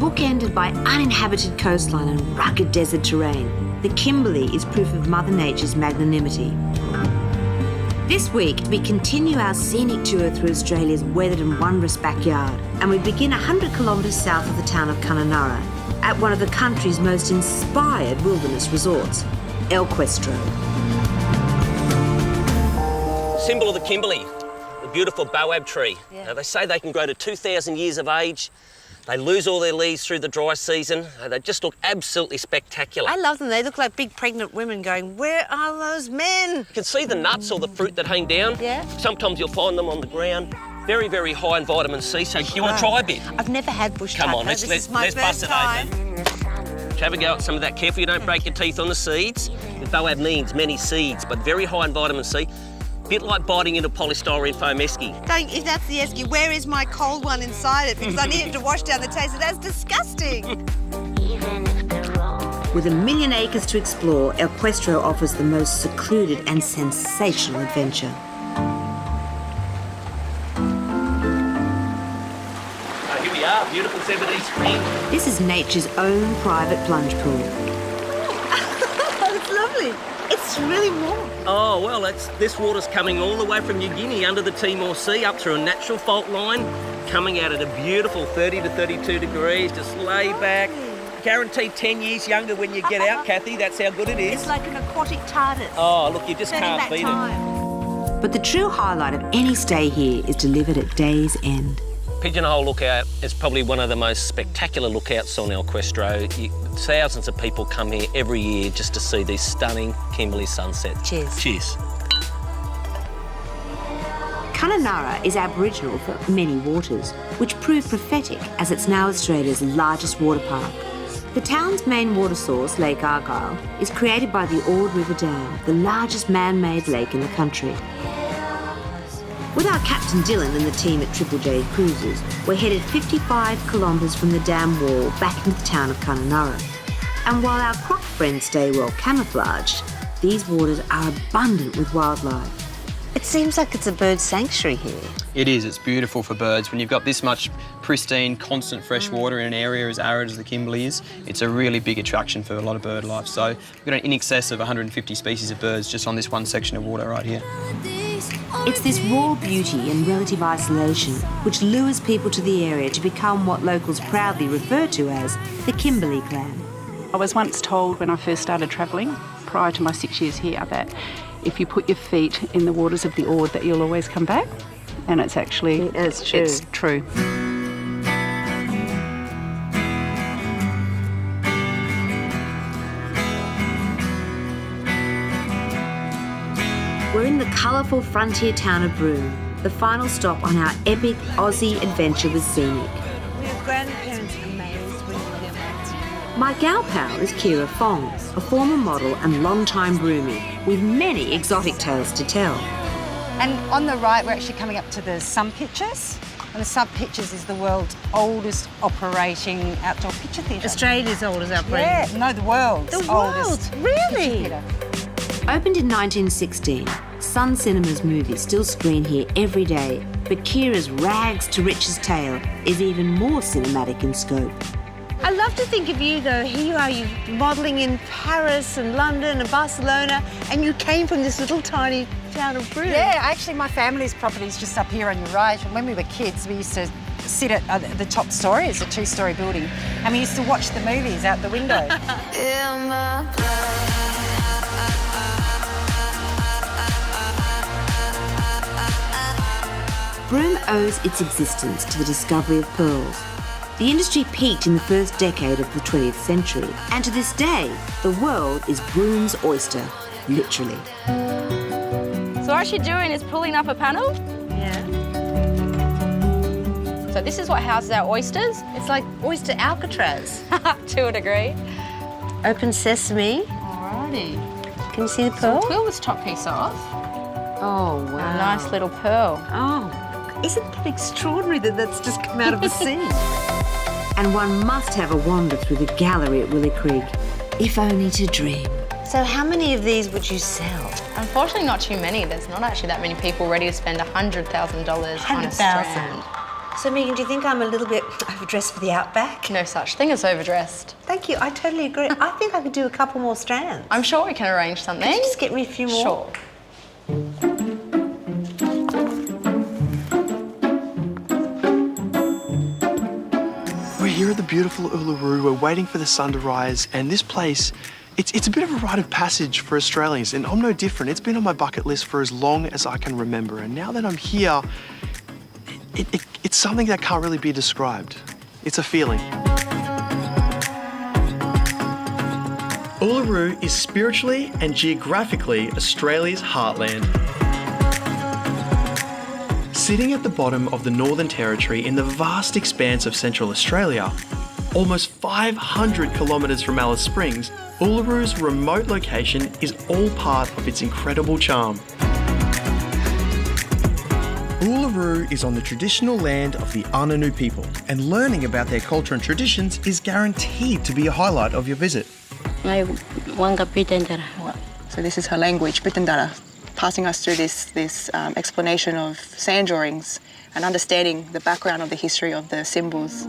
Bookended by uninhabited coastline and rugged desert terrain, the Kimberley is proof of Mother Nature's magnanimity. This week, we continue our scenic tour through Australia's weathered and wondrous backyard, and we begin 100 kilometres south of the town of Kununurra, at one of the country's most inspired wilderness resorts, El Questro. Symbol of the Kimberley, the beautiful baobab tree. Yeah. Now, they say they can grow to 2,000 years of age. They lose all their leaves through the dry season. They just look absolutely spectacular. I love them. They look like big pregnant women going, where are those men? You can see the nuts or the fruit that hang down. Yeah. Sometimes you'll find them on the ground. Very, very high in vitamin C, so you want to try a bit? I've never had bush Come tucker. on, let's This bust is my first it time. open. Have a go at some of that. Careful you don't break your teeth on the seeds. The baobab needs many seeds, but very high in vitamin C. Bit like biting into polystyrene foam esky. If that's the esky, where is my cold one inside it? Because I need it to wash down the taste. That's disgusting. With 1 million acres to explore, El Questro offers the most secluded and sensational adventure. Here we are, beautiful Zebedee Spring. This is nature's own private plunge pool. It's lovely. It's really warm. Oh, well, this water's coming all the way from New Guinea under the Timor Sea up through a natural fault line, coming out at a beautiful 30 to 32 degrees. Just lay back. Guaranteed 10 years younger when you get out, Kathy. That's how good it is. It's like an aquatic TARDIS. Oh, look, you just Turning can't back beat time. But the true highlight of any stay here is delivered at day's end. Pigeonhole Lookout is probably one of the most spectacular lookouts on El Questro. Thousands of people come here every year just to see these stunning Kimberley sunsets. Cheers. Cheers. Kununurra is Aboriginal for many waters, which proved prophetic as it's now Australia's largest water park. The town's main water source, Lake Argyle, is created by the Ord River Dam, the largest man-made lake in the country. With our Captain Dylan and the team at Triple J Cruises, we're headed 55 kilometres from the dam wall back into the town of Kununurra. And while our croc friends stay well camouflaged, these waters are abundant with wildlife. It seems like it's a bird sanctuary here. It is. It's beautiful for birds. When you've got this much pristine, constant fresh water in an area as arid as the Kimberley is, it's a really big attraction for a lot of bird life. So we've got in excess of 150 species of birds just on this one section of water right here. It's this raw beauty and relative isolation which lures people to the area to become what locals proudly refer to as the Kimberley clan. I was once told when I first started travelling, prior to my 6 years here, that if you put your feet in the waters of the Ord, that you'll always come back. And it's actually... It's true. It's true. We're in the colourful frontier town of Broome, the final stop on our epic Aussie adventure with Scenic. Were your grandparents amazed when you came out? My gal pal is Kira Fong, a former model and long-time Broomie, with many exotic tales to tell. And on the right, we're actually coming up to the Sun Pictures. And the Sun Pictures is the world's oldest operating outdoor picture theatre. Australia's oldest operating. Yeah, no, the world's The oldest world's? Really? picture theatre. Opened in 1916, Sun Cinema's movies still screen here every day, but Kira's rags to riches tale is even more cinematic in scope. I love to think of you, though. Here you are, you modelling in Paris and London and Barcelona, and you came from this little tiny town of Broome. Yeah, actually, my family's property is just up here on your right. And when we were kids, we used to sit at the top story. It's a two-storey building. And we used to watch the movies out the window. Broome owes its existence to the discovery of pearls. The industry peaked in the first decade of the 20th century, and to this day, the world is Broome's oyster, literally. So what you're doing is pulling up a panel. Yeah. So this is what houses our oysters, It's like oyster Alcatraz. to a degree. Open sesame. Alrighty. Can you see the So pearl? we'll peel this top piece off. Oh, A wow. nice little pearl. Oh, isn't that extraordinary that that's just come out of the sea? And one must have a wander through the gallery at Willie Creek, if only to dream. So how many of these would you sell? Unfortunately, not too many. There's not actually that many people ready to spend $100,000 on a 100,000. strand. So, Megan, do you think I'm a little bit overdressed for the Outback? No such thing as overdressed. Thank you, I totally agree. I think I could do a couple more strands. I'm sure we can arrange something. Could you just get me a few more? Sure. We're here at the beautiful Uluru, we're waiting for the sun to rise, and this place, it's a bit of a rite of passage for Australians, and I'm no different. It's been on my bucket list for as long as I can remember, and now that I'm here, it's something that can't really be described. It's a feeling. Uluru is spiritually and geographically Australia's heartland. Sitting at the bottom of the Northern Territory in the vast expanse of Central Australia, almost 500 kilometres from Alice Springs, Uluru's remote location is all part of its incredible charm. Uluru is on the traditional land of the Ananu people, and learning about their culture and traditions is guaranteed to be a highlight of your visit. So this is her language, Pitandara, passing us through this explanation of sand drawings and understanding the background of the history of the symbols.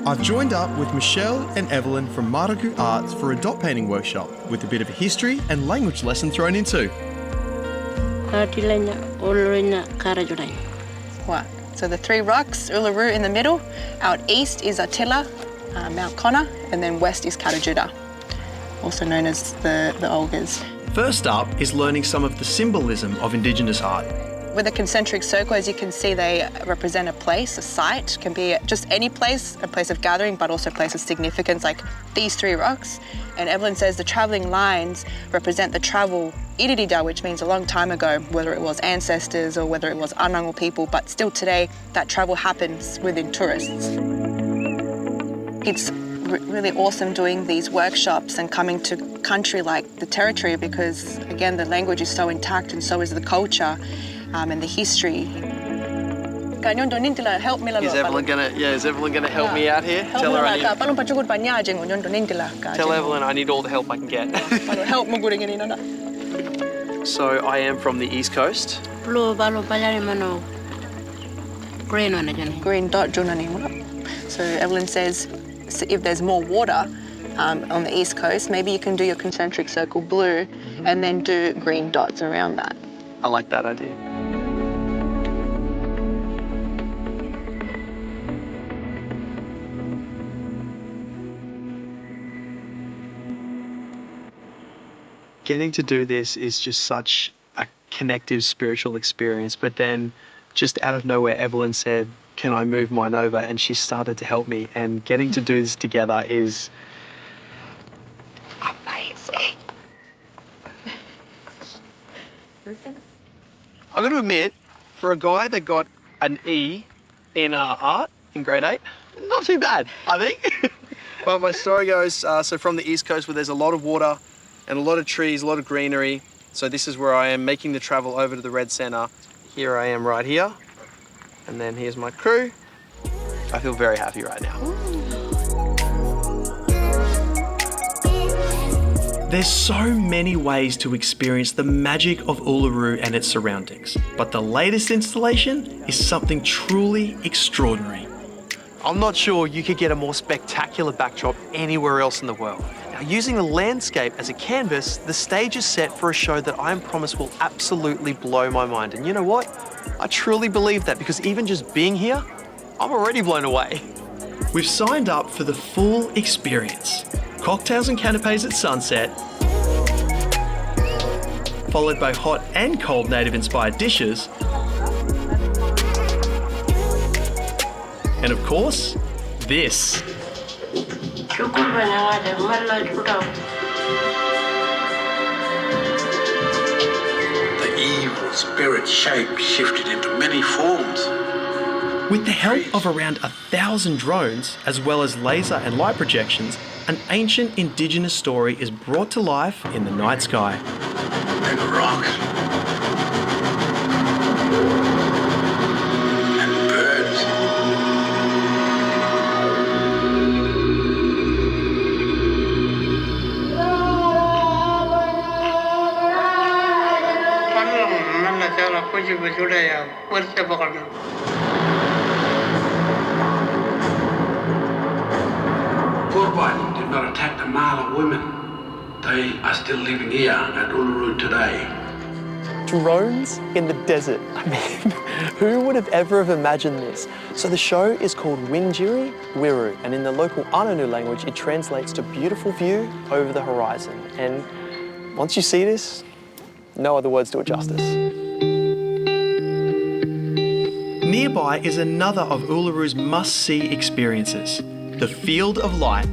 I've joined up with Michelle and Evelyn from Maraku Arts for a dot painting workshop with a bit of a history and language lesson thrown in too. So the three rocks, Uluru in the middle, out east is Attila, Mount Connor, and then west is Karajuda, also known as the Olgas. First up is learning some of the symbolism of Indigenous art. With a concentric circle, as you can see, they represent a place, a site. Can be just any place, a place of gathering, but also a place of significance, like these three rocks. And Evelyn says the travelling lines represent the travel iririda, which means a long time ago, whether it was ancestors or whether it was Anangu people, but still today, that travel happens within tourists. It's really awesome doing these workshops and coming to country like the Territory because, again, the language is so intact and so is the culture. And the history. Is Evelyn gonna help me out here? Tell her Tell Evelyn I need all the help I can get. So I am from the East Coast. Green dot. So Evelyn says if there's more water on the East Coast, maybe you can do your concentric circle blue and then do green dots around that. I like that idea. Getting to do this is just such a connective spiritual experience, but then just out of nowhere Evelyn said, can I move mine over? And she started to help me, and getting to do this together is amazing. I'm going to admit, for a guy that got an E in art in grade 8, not too bad, I think. But my story goes, so from the East Coast where there's a lot of water and a lot of trees, a lot of greenery. So this is where I am making the travel over to the Red Centre. Here I am right here. And then here's my crew. I feel very happy right now. There's so many ways to experience the magic of Uluru and its surroundings, but the latest installation is something truly extraordinary. I'm not sure you could get a more spectacular backdrop anywhere else in the world. Now, using the landscape as a canvas, the stage is set for a show that I am promised will absolutely blow my mind. And you know what? I truly believe that because even just being here, I'm already blown away. We've signed up for the full experience. Cocktails and canapes at sunset, followed by hot and cold native-inspired dishes, and of course, this. The evil spirit shape shifted into many forms. With the help of around 1,000 drones, as well as laser and light projections, an ancient indigenous story is brought to life in the night sky. And rocks. And birds. They are still living here at Uluru today. Drones in the desert. I mean, who would have ever have imagined this? So the show is called Windjiri Wiru, and in the local Ananu language, it translates to beautiful view over the horizon. And once you see this, no other words do it justice. Nearby is another of Uluru's must-see experiences, the Field of Light.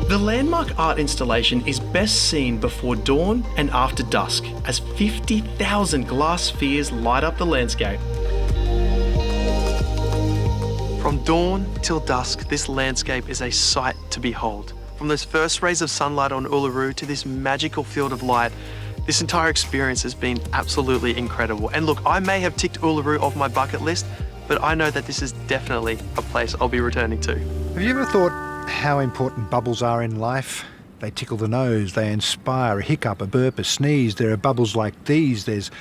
The landmark art installation is best seen before dawn and after dusk, as 50,000 glass spheres light up the landscape. From dawn till dusk, this landscape is a sight to behold. From those first rays of sunlight on Uluru to this magical field of light, this entire experience has been absolutely incredible. And look, I may have ticked Uluru off my bucket list, but I know that this is definitely a place I'll be returning to. Have you ever thought how important bubbles are in life? They tickle the nose, they inspire a hiccup, a burp, a sneeze. There are bubbles like these. There's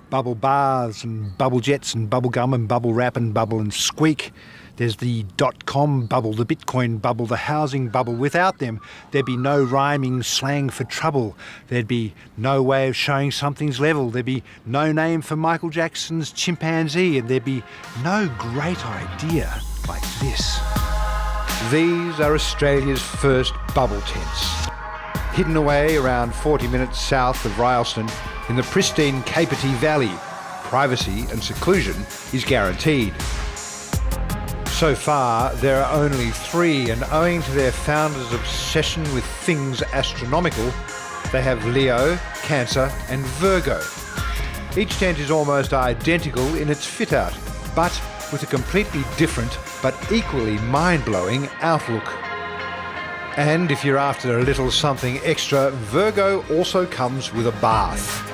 bubble baths and bubble jets and bubble gum and bubble wrap and bubble and squeak. There's the .com bubble, the Bitcoin bubble, the housing bubble. Without them, there'd be no rhyming slang for trouble. There'd be no way of showing something's level. There'd be no name for Michael Jackson's chimpanzee, and there'd be no great idea like this. These are Australia's first bubble tents. Hidden away around 40 minutes south of Rylstone in the pristine Capertee Valley, privacy and seclusion is guaranteed. So far, there are only 3, and owing to their founders' obsession with things astronomical, they have Leo, Cancer and Virgo. Each tent is almost identical in its fit-out, but with a completely different but equally mind-blowing outlook. And if you're after a little something extra, Virgo also comes with a bath.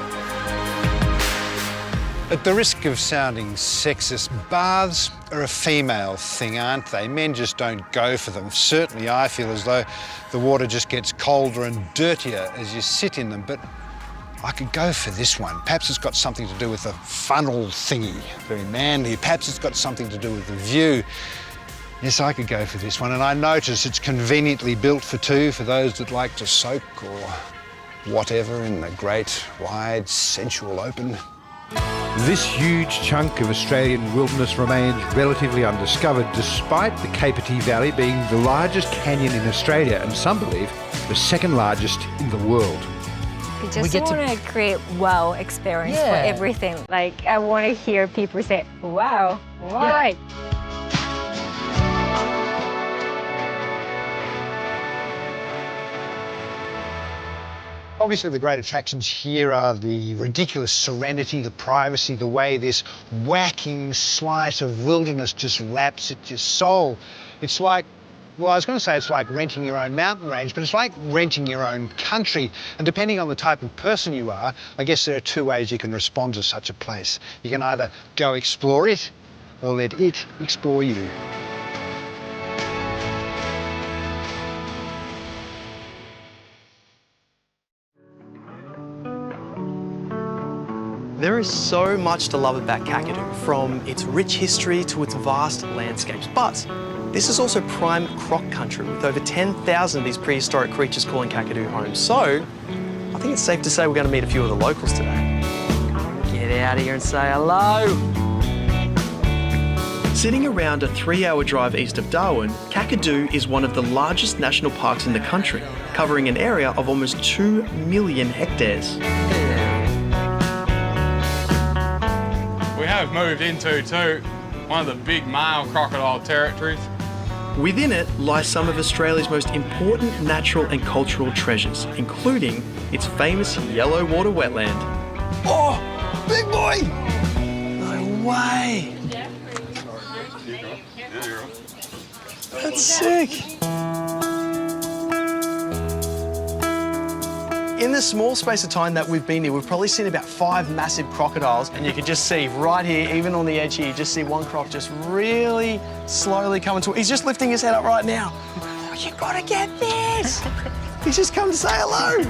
At the risk of sounding sexist, baths are a female thing, aren't they? Men just don't go for them. Certainly I feel as though the water just gets colder and dirtier as you sit in them, but I could go for this one. Perhaps it's got something to do with the funnel thingy, very manly. Perhaps it's got something to do with the view. Yes, I could go for this one, and I notice it's conveniently built for 2 for those that like to soak or whatever in the great, wide, sensual open. This huge chunk of Australian wilderness remains relatively undiscovered, despite the Capertee Valley being the largest canyon in Australia and some believe the second largest in the world. We just want to create wow experience for everything. Like, I want to hear people say, wow, right. Obviously, the great attractions here are the ridiculous serenity, the privacy, the way this whacking slice of wilderness just laps at your soul. It's like, well, I was going to say it's like renting your own mountain range, but it's like renting your own country. And depending on the type of person you are, I guess there are 2 ways you can respond to such a place. You can either go explore it or let it explore you. There is so much to love about Kakadu, from its rich history to its vast landscapes. But this is also prime croc country, with over 10,000 of these prehistoric creatures calling Kakadu home. So I think it's safe to say we're going to meet a few of the locals today. Get out here and say hello. Sitting around a 3-hour drive east of Darwin, Kakadu is one of the largest national parks in the country, covering an area of almost 2 million hectares. We have moved into, too, one of the big male crocodile territories. Within it lie some of Australia's most important natural and cultural treasures, including its famous yellow water wetland. Oh, big boy! No way! That's sick! In the small space of time that we've been here, we've probably seen about 5 massive crocodiles, and you can just see right here, even on the edge here, you just see one croc just really slowly coming to. He's just lifting his head up right now. Oh, you gotta get this! He's just come to say hello.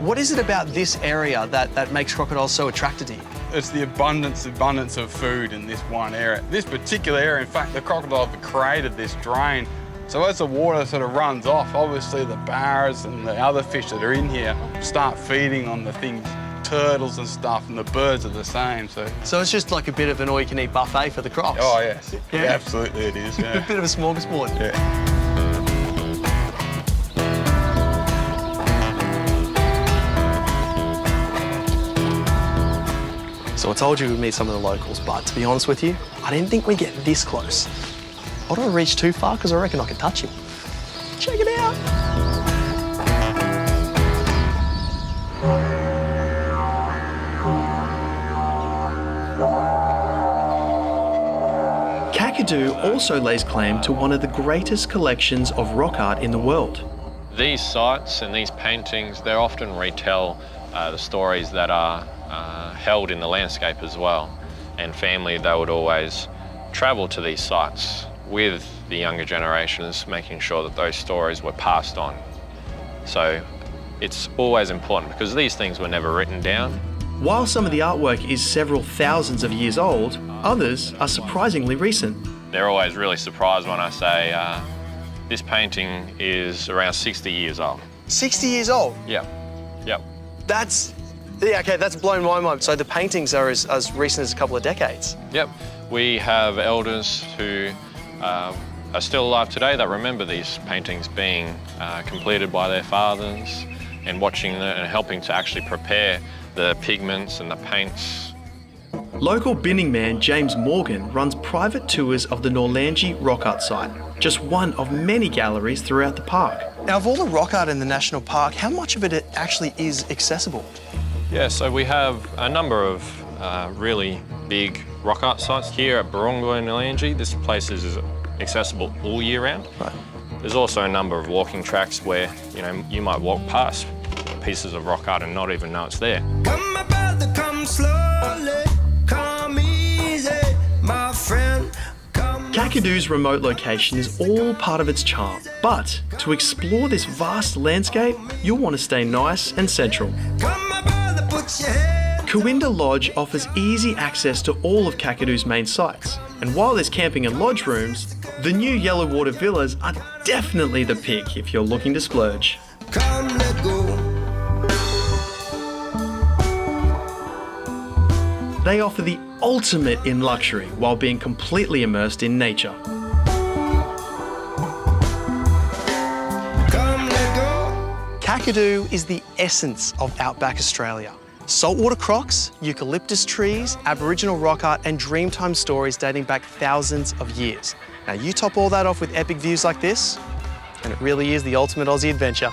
What is it about this area that makes crocodiles so attracted to you? It's the abundance of food in this one area. This particular area, in fact, the crocodiles that created this drain So as the water sort of runs off, obviously the barras and the other fish that are in here start feeding on the things, turtles and stuff, and the birds are the same. So it's just like a bit of an all-you-can-eat buffet for the crocs? Oh, yes. Yeah? Absolutely it is, yeah. A bit of a smorgasbord. Yeah. So I told you we'd meet some of the locals, but to be honest with you, I didn't think we'd get this close. I don't want to reach too far because I reckon I can touch him. Check it out. Kakadu also lays claim to one of the greatest collections of rock art in the world. These sites and these paintings, they often retell the stories that are held in the landscape as well. And family, they would always travel to these sites with the younger generations, making sure that those stories were passed on. So it's always important because these things were never written down. While some of the artwork is several thousands of years old, others are surprisingly recent. They're always really surprised when I say this painting is around 60 years old. 60 years old? Yep. That's blown my mind. So the paintings are as recent as a couple of decades? Yep. We have elders who are still alive today that remember these paintings being completed by their fathers and watching it and helping to actually prepare the pigments and the paints. Local binning man James Morgan runs private tours of the Norlangi rock art site, just one of many galleries throughout the park. Now, of all the rock art in the national park, how much of it actually is accessible? Yeah, so we have a number of really big rock art sites here at Broome and Norlangi. This place is accessible all year round. Right. There's also a number of walking tracks where you might walk past pieces of rock art and not even know it's there. Come, my brother, come slowly, come easy, my friend. Kakadu's remote location is all part of its charm, but to explore this vast landscape, you'll want to stay nice and central. Come, my brother, put your head. Kooinda Lodge offers easy access to all of Kakadu's main sites, and while there's camping and lodge rooms, the new Yellow Water Villas are definitely the pick if you're looking to splurge. Come, let go. They offer the ultimate in luxury while being completely immersed in nature. Kakadu is the essence of outback Australia. Saltwater crocs, eucalyptus trees, Aboriginal rock art and dreamtime stories dating back thousands of years. Now you top all that off with epic views like this, and it really is the ultimate Aussie adventure.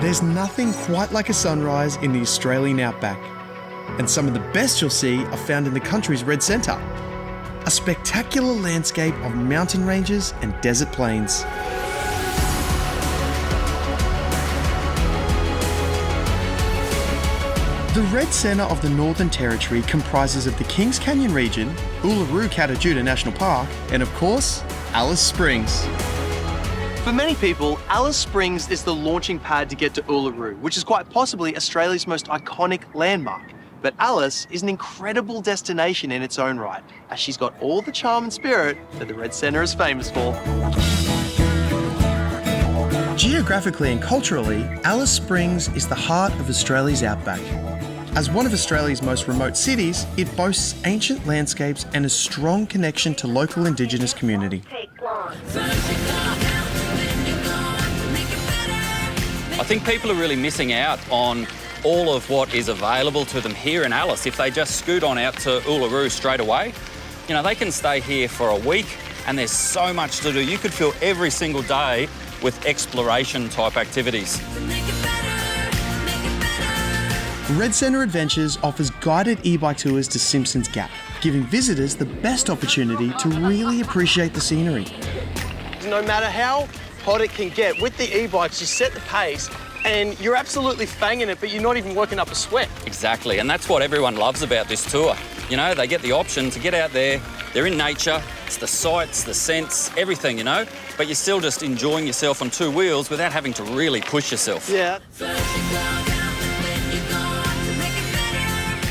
There's nothing quite like a sunrise in the Australian Outback, and some of the best you'll see are found in the country's red centre. A spectacular landscape of mountain ranges and desert plains. The red centre of the Northern Territory comprises of the Kings Canyon region, Uluru Katajuda National Park, and of course, Alice Springs. For many people, Alice Springs is the launching pad to get to Uluru, which is quite possibly Australia's most iconic landmark. But Alice is an incredible destination in its own right, as she's got all the charm and spirit that the Red Centre is famous for. Geographically and culturally, Alice Springs is the heart of Australia's outback. As one of Australia's most remote cities, it boasts ancient landscapes and a strong connection to local Indigenous community. I think people are really missing out on all of what is available to them here in Alice. If they just scoot on out to Uluru straight away, they can stay here for a week and there's so much to do. You could fill every single day with exploration type activities. Red Centre Adventures offers guided e-bike tours to Simpsons Gap, giving visitors the best opportunity to really appreciate the scenery. No matter how hot it can get, with the e-bikes, you set the pace and you're absolutely fanging it, but you're not even working up a sweat. Exactly, and that's what everyone loves about this tour. They get the option to get out there, they're in nature, It's the sights, the scents, everything, you know, but you're still just enjoying yourself on two wheels without having to really push yourself. Yeah.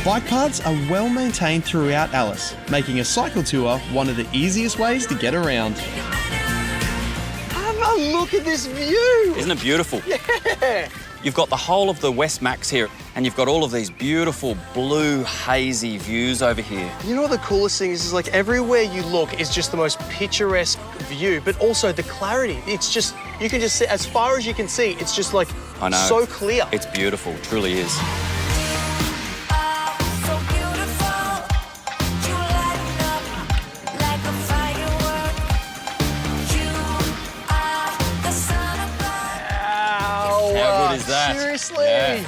Bike paths are well maintained throughout Alice, making a cycle tour one of the easiest ways to get around. Have a look at this view. Isn't it beautiful? Yeah. You've got the whole of the West Max here, and you've got all of these beautiful blue, hazy views over here. You know what the coolest thing is like everywhere you look is just the most picturesque view, but also the clarity. It's just, you can just see, as far as you can see, it's just like I know. so clear. It's beautiful, it truly is. How good is that? Seriously? Yeah.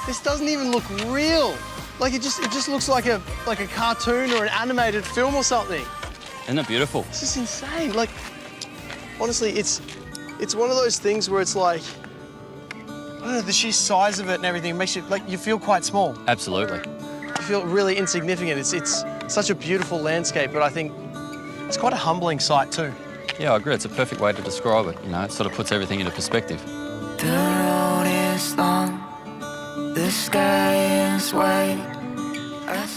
This doesn't even look real. Like it just looks like a cartoon or an animated film or something. Isn't it beautiful? This is insane. Like, honestly, it's one of those things where it's like, I don't know, the sheer size of it and everything makes you, like, you feel quite small. Absolutely. You feel really insignificant. It's such a beautiful landscape, but I think it's quite a humbling sight too. Yeah, I agree. It's a perfect way to describe it. You know, it sort of puts everything into perspective. The road is long, the sky is white.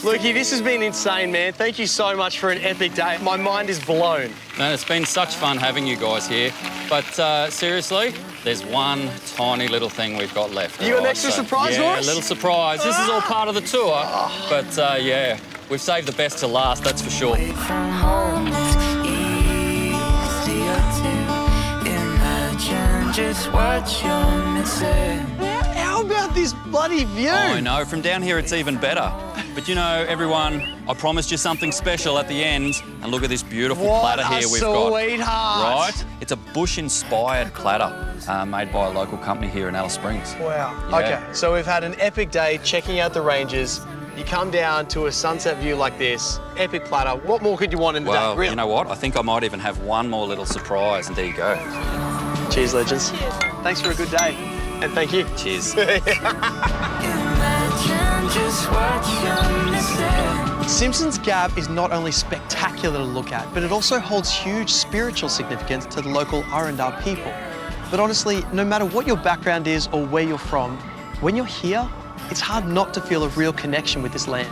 Lukey, this has been insane, man. Thank you so much for an epic day. My mind is blown. Man, it's been such fun having you guys here. But seriously, there's one tiny little thing we've got left. You got an extra surprise for us? Yeah, a little surprise. This is all part of the tour. But yeah, we've saved the best to last, that's for sure. From home, it's easier to imagine just what you're missing. How about this bloody view? Oh, I know. From down here, it's even better. But you know, everyone, I promised you something special at the end. And look at this beautiful platter here we've got. Sweetheart. Right? It's a bush-inspired platter made by a local company here in Alice Springs. Wow. Yeah. Okay, so we've had an epic day checking out the ranges. You come down to a sunset view like this, epic platter. What more could you want in the Well, day, really? you know what? I think I might even have one more little surprise, and there you go. Cheers, legends. Cheers. Thanks for a good day. And thank you. Cheers. Simpsons Gap is not only spectacular to look at, but it also holds huge spiritual significance to the local R&R people. But honestly, no matter what your background is or where you're from, when you're here, it's hard not to feel a real connection with this land.